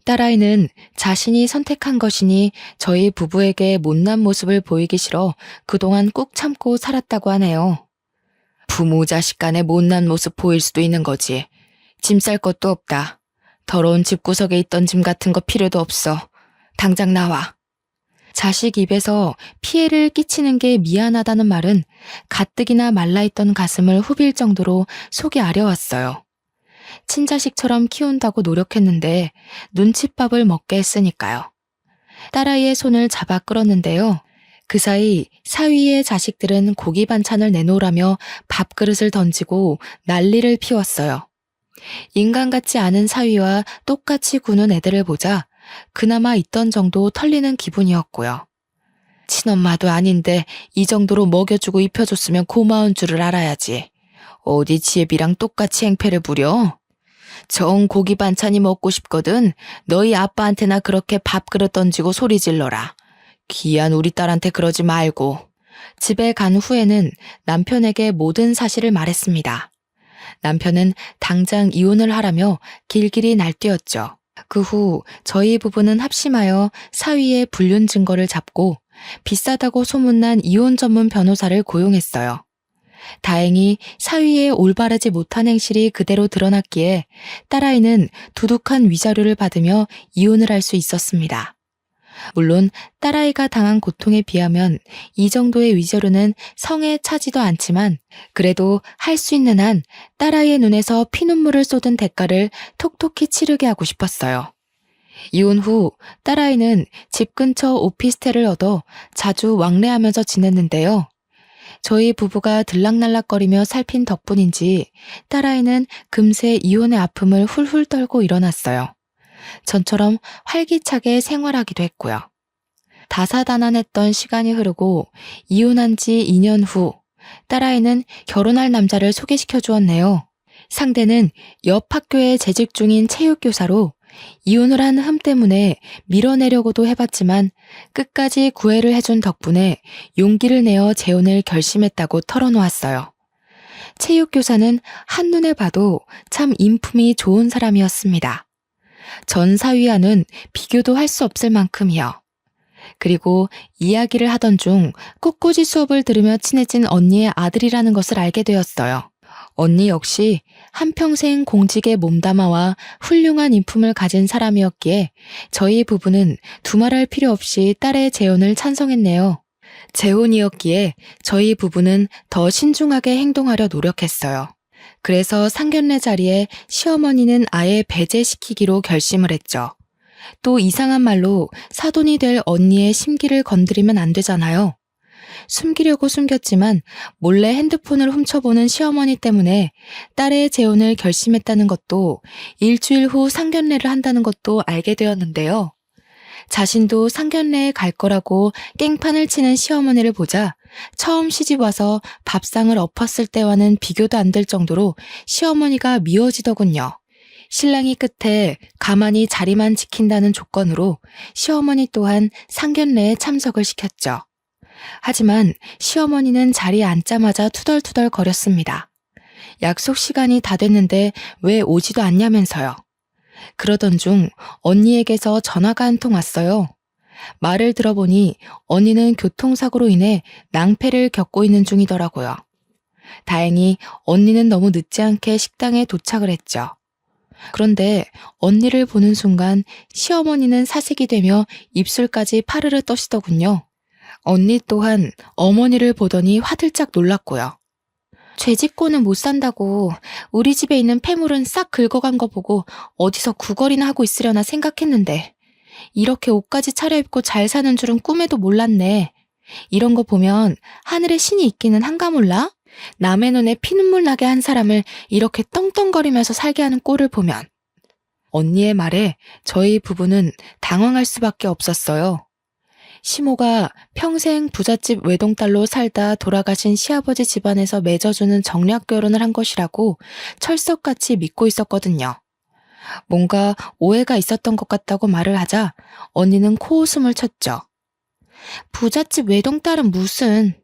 딸아이는 자신이 선택한 것이니 저희 부부에게 못난 모습을 보이기 싫어 그동안 꾹 참고 살았다고 하네요. 부모 자식 간의 못난 모습 보일 수도 있는 거지. 짐 쌀 것도 없다. 더러운 집구석에 있던 짐 같은 거 필요도 없어. 당장 나와. 자식 입에서 피해를 끼치는 게 미안하다는 말은 가뜩이나 말라있던 가슴을 후빌 정도로 속이 아려왔어요. 친자식처럼 키운다고 노력했는데 눈칫밥을 먹게 했으니까요. 딸아이의 손을 잡아 끌었는데요. 그 사이 사위의 자식들은 고기 반찬을 내놓으라며 밥그릇을 던지고 난리를 피웠어요. 인간 같지 않은 사위와 똑같이 구는 애들을 보자 그나마 있던 정도 털리는 기분이었고요. 친엄마도 아닌데 이 정도로 먹여주고 입혀줬으면 고마운 줄을 알아야지. 어디 지혜비랑 똑같이 행패를 부려? 정 고기 반찬이 먹고 싶거든 너희 아빠한테나 그렇게 밥그릇 던지고 소리 질러라. 귀한 우리 딸한테 그러지 말고. 집에 간 후에는 남편에게 모든 사실을 말했습니다. 남편은 당장 이혼을 하라며 길길이 날뛰었죠. 그 후 저희 부부는 합심하여 사위의 불륜 증거를 잡고 비싸다고 소문난 이혼 전문 변호사를 고용했어요. 다행히 사위의 올바르지 못한 행실이 그대로 드러났기에 딸아이는 두둑한 위자료를 받으며 이혼을 할 수 있었습니다. 물론 딸아이가 당한 고통에 비하면 이 정도의 위자료는 성에 차지도 않지만 그래도 할 수 있는 한 딸아이의 눈에서 피눈물을 쏟은 대가를 톡톡히 치르게 하고 싶었어요. 이혼 후 딸아이는 집 근처 오피스텔을 얻어 자주 왕래하면서 지냈는데요. 저희 부부가 들락날락거리며 살핀 덕분인지 딸아이는 금세 이혼의 아픔을 훌훌 떨고 일어났어요. 전처럼 활기차게 생활하기도 했고요. 다사다난했던 시간이 흐르고 이혼한 지 2년 후 딸아이는 결혼할 남자를 소개시켜 주었네요. 상대는 옆 학교에 재직 중인 체육교사로 이혼을 한 흠 때문에 밀어내려고도 해봤지만 끝까지 구애를 해준 덕분에 용기를 내어 재혼을 결심했다고 털어놓았어요. 체육교사는 한눈에 봐도 참 인품이 좋은 사람이었습니다. 전 사위와는 비교도 할 수 없을 만큼이요. 그리고 이야기를 하던 중 꽃꽂이 수업을 들으며 친해진 언니의 아들이라는 것을 알게 되었어요. 언니 역시 한평생 공직에 몸담아와 훌륭한 인품을 가진 사람이었기에 저희 부부는 두말할 필요 없이 딸의 재혼을 찬성했네요. 재혼이었기에 저희 부부는 더 신중하게 행동하려 노력했어요. 그래서 상견례 자리에 시어머니는 아예 배제시키기로 결심을 했죠. 또 이상한 말로 사돈이 될 언니의 심기를 건드리면 안 되잖아요. 숨기려고 숨겼지만 몰래 핸드폰을 훔쳐보는 시어머니 때문에 딸의 재혼을 결심했다는 것도 일주일 후 상견례를 한다는 것도 알게 되었는데요. 자신도 상견례에 갈 거라고 깽판을 치는 시어머니를 보자 처음 시집 와서 밥상을 엎었을 때와는 비교도 안 될 정도로 시어머니가 미워지더군요. 신랑이 끝에 가만히 자리만 지킨다는 조건으로 시어머니 또한 상견례에 참석을 시켰죠. 하지만 시어머니는 자리에 앉자마자 투덜투덜 거렸습니다. 약속 시간이 다 됐는데 왜 오지도 않냐면서요. 그러던 중 언니에게서 전화가 한 통 왔어요. 말을 들어보니 언니는 교통사고로 인해 낭패를 겪고 있는 중이더라고요. 다행히 언니는 너무 늦지 않게 식당에 도착을 했죠. 그런데 언니를 보는 순간 시어머니는 사색이 되며 입술까지 파르르 떠시더군요. 언니 또한 어머니를 보더니 화들짝 놀랐고요. 죄짓고는 못 산다고 우리 집에 있는 폐물은 싹 긁어간 거 보고 어디서 구걸이나 하고 있으려나 생각했는데 이렇게 옷까지 차려입고 잘 사는 줄은 꿈에도 몰랐네. 이런 거 보면 하늘에 신이 있기는 한가 몰라? 남의 눈에 피눈물 나게 한 사람을 이렇게 떵떵거리면서 살게 하는 꼴을 보면. 언니의 말에 저희 부부는 당황할 수밖에 없었어요. 시모가 평생 부잣집 외동딸로 살다 돌아가신 시아버지 집안에서 맺어주는 정략 결혼을 한 것이라고 철석같이 믿고 있었거든요. 뭔가 오해가 있었던 것 같다고 말을 하자 언니는 코웃음을 쳤죠. 부잣집 외동딸은 무슨...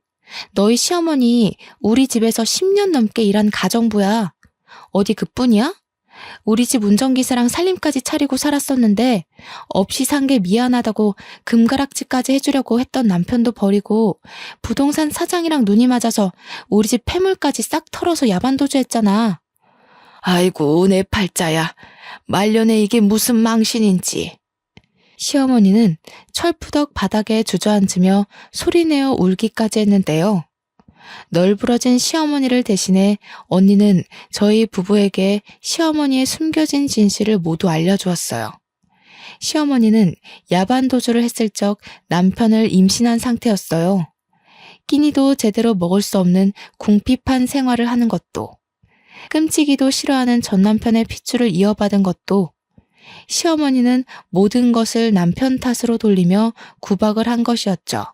너희 시어머니 우리 집에서 10년 넘게 일한 가정부야. 어디 그뿐이야? 우리 집 운전기사랑 살림까지 차리고 살았었는데 없이 산 게 미안하다고 금가락지까지 해주려고 했던 남편도 버리고 부동산 사장이랑 눈이 맞아서 우리 집 폐물까지 싹 털어서 야반도주했잖아. 아이고 내 팔자야. 말년에 이게 무슨 망신인지. 시어머니는 철푸덕 바닥에 주저앉으며 소리내어 울기까지 했는데요. 널브러진 시어머니를 대신해 언니는 저희 부부에게 시어머니의 숨겨진 진실을 모두 알려주었어요. 시어머니는 야반도주를 했을 적 남편을 임신한 상태였어요. 끼니도 제대로 먹을 수 없는 궁핍한 생활을 하는 것도, 끔찍이도 싫어하는 전 남편의 핏줄을 이어받은 것도, 시어머니는 모든 것을 남편 탓으로 돌리며 구박을 한 것이었죠.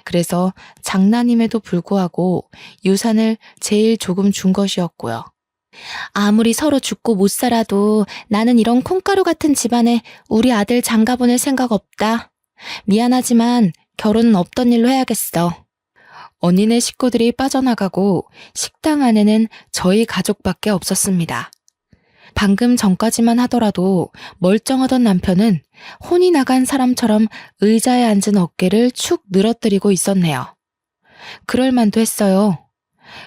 그래서 장난임에도 불구하고 유산을 제일 조금 준 것이었고요. 아무리 서로 죽고 못 살아도 나는 이런 콩가루 같은 집안에 우리 아들 장가 보낼 생각 없다. 미안하지만 결혼은 없던 일로 해야겠어. 언니네 식구들이 빠져나가고 식당 안에는 저희 가족밖에 없었습니다. 방금 전까지만 하더라도 멀쩡하던 남편은 혼이 나간 사람처럼 의자에 앉은 어깨를 축 늘어뜨리고 있었네요. 그럴 만도 했어요.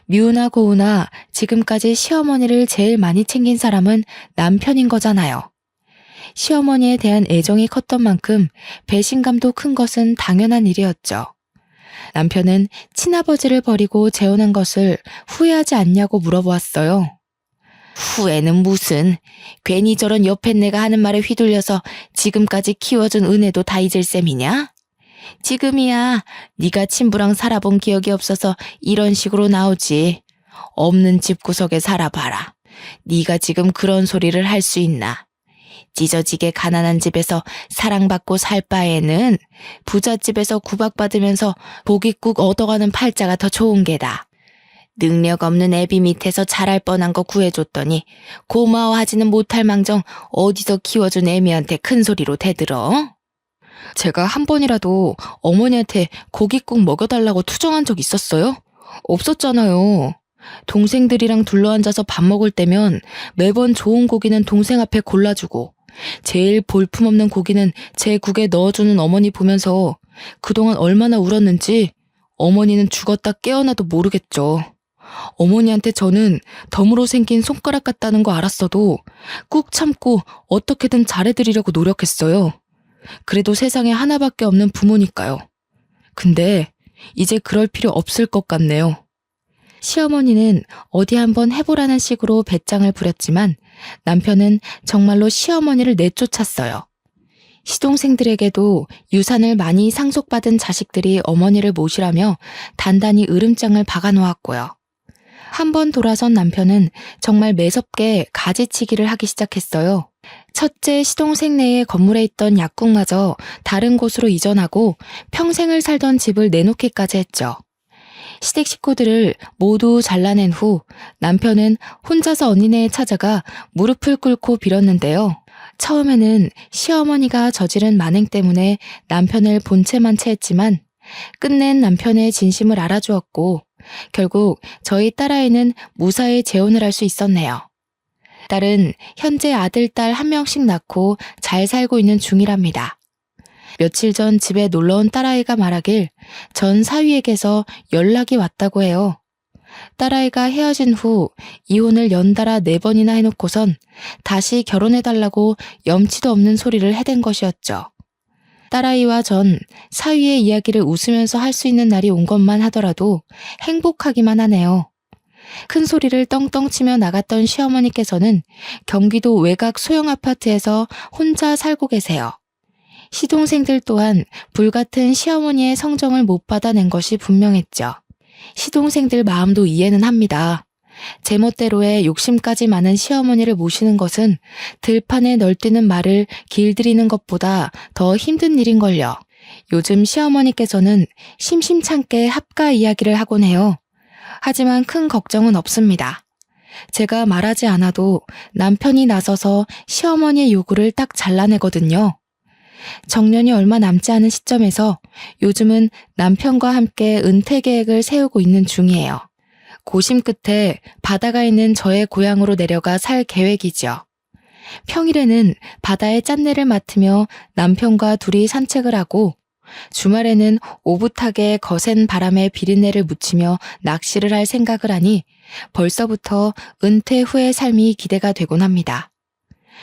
미우나 고우나 지금까지 시어머니를 제일 많이 챙긴 사람은 남편인 거잖아요. 시어머니에 대한 애정이 컸던 만큼 배신감도 큰 것은 당연한 일이었죠. 남편은 친아버지를 버리고 재혼한 것을 후회하지 않냐고 물어보았어요. 후회는 무슨, 괜히 저런 옆에 내가 하는 말에 휘둘려서 지금까지 키워준 은혜도 다 잊을 셈이냐? 지금이야 네가 친부랑 살아본 기억이 없어서 이런 식으로 나오지. 없는 집구석에 살아봐라. 네가 지금 그런 소리를 할 수 있나? 찢어지게 가난한 집에서 사랑받고 살 바에는 부잣집에서 구박받으면서 보깃국 얻어가는 팔자가 더 좋은 게다. 능력 없는 애비 밑에서 자랄 뻔한 거 구해줬더니 고마워하지는 못할 망정 어디서 키워준 애미한테 큰 소리로 대들어? 제가 한 번이라도 어머니한테 고깃국 먹여달라고 투정한 적 있었어요? 없었잖아요. 동생들이랑 둘러앉아서 밥 먹을 때면 매번 좋은 고기는 동생 앞에 골라주고 제일 볼품없는 고기는 제 국에 넣어주는 어머니 보면서 그동안 얼마나 울었는지 어머니는 죽었다 깨어나도 모르겠죠. 어머니한테 저는 덤으로 생긴 손가락 같다는 거 알았어도 꾹 참고 어떻게든 잘해드리려고 노력했어요. 그래도 세상에 하나밖에 없는 부모니까요. 근데 이제 그럴 필요 없을 것 같네요. 시어머니는 어디 한번 해보라는 식으로 배짱을 부렸지만 남편은 정말로 시어머니를 내쫓았어요. 시동생들에게도 유산을 많이 상속받은 자식들이 어머니를 모시라며 단단히 으름장을 박아놓았고요. 한번 돌아선 남편은 정말 매섭게 가지치기를 하기 시작했어요. 첫째 시동생 내의 건물에 있던 약국마저 다른 곳으로 이전하고 평생을 살던 집을 내놓기까지 했죠. 시댁 식구들을 모두 잘라낸 후 남편은 혼자서 언니네에 찾아가 무릎을 꿇고 빌었는데요. 처음에는 시어머니가 저지른 만행 때문에 남편을 본체만 채했지만 끝낸 남편의 진심을 알아주었고 결국 저희 딸아이는 무사히 재혼을 할 수 있었네요. 딸은 현재 아들, 딸 한 명씩 낳고 잘 살고 있는 중이랍니다. 며칠 전 집에 놀러온 딸아이가 말하길 전 사위에게서 연락이 왔다고 해요. 딸아이가 헤어진 후 이혼을 연달아 4번이나 해놓고선 다시 결혼해달라고 염치도 없는 소리를 해댄 것이었죠. 딸아이와 전 사위의 이야기를 웃으면서 할 수 있는 날이 온 것만 하더라도 행복하기만 하네요. 큰 소리를 떵떵 치며 나갔던 시어머니께서는 경기도 외곽 소형 아파트에서 혼자 살고 계세요. 시동생들 또한 불같은 시어머니의 성정을 못 받아낸 것이 분명했죠. 시동생들 마음도 이해는 합니다. 제멋대로의 욕심까지 많은 시어머니를 모시는 것은 들판에 널뛰는 말을 길들이는 것보다 더 힘든 일인걸요. 요즘 시어머니께서는 심심찮게 합가 이야기를 하곤 해요. 하지만 큰 걱정은 없습니다. 제가 말하지 않아도 남편이 나서서 시어머니의 요구를 딱 잘라내거든요. 정년이 얼마 남지 않은 시점에서 요즘은 남편과 함께 은퇴 계획을 세우고 있는 중이에요. 고심 끝에 바다가 있는 저의 고향으로 내려가 살 계획이죠. 평일에는 바다의 짠내를 맡으며 남편과 둘이 산책을 하고 주말에는 오붓하게 거센 바람에 비린내를 묻히며 낚시를 할 생각을 하니 벌써부터 은퇴 후의 삶이 기대가 되곤 합니다.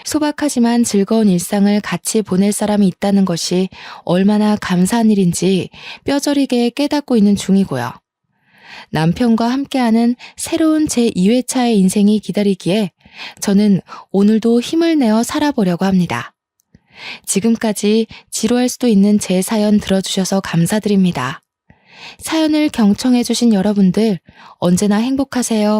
소박하지만 즐거운 일상을 같이 보낼 사람이 있다는 것이 얼마나 감사한 일인지 뼈저리게 깨닫고 있는 중이고요. 남편과 함께하는 새로운 제2회차의 인생이 기다리기에 저는 오늘도 힘을 내어 살아보려고 합니다. 지금까지 지루할 수도 있는 제 사연 들어주셔서 감사드립니다. 사연을 경청해주신 여러분들 언제나 행복하세요.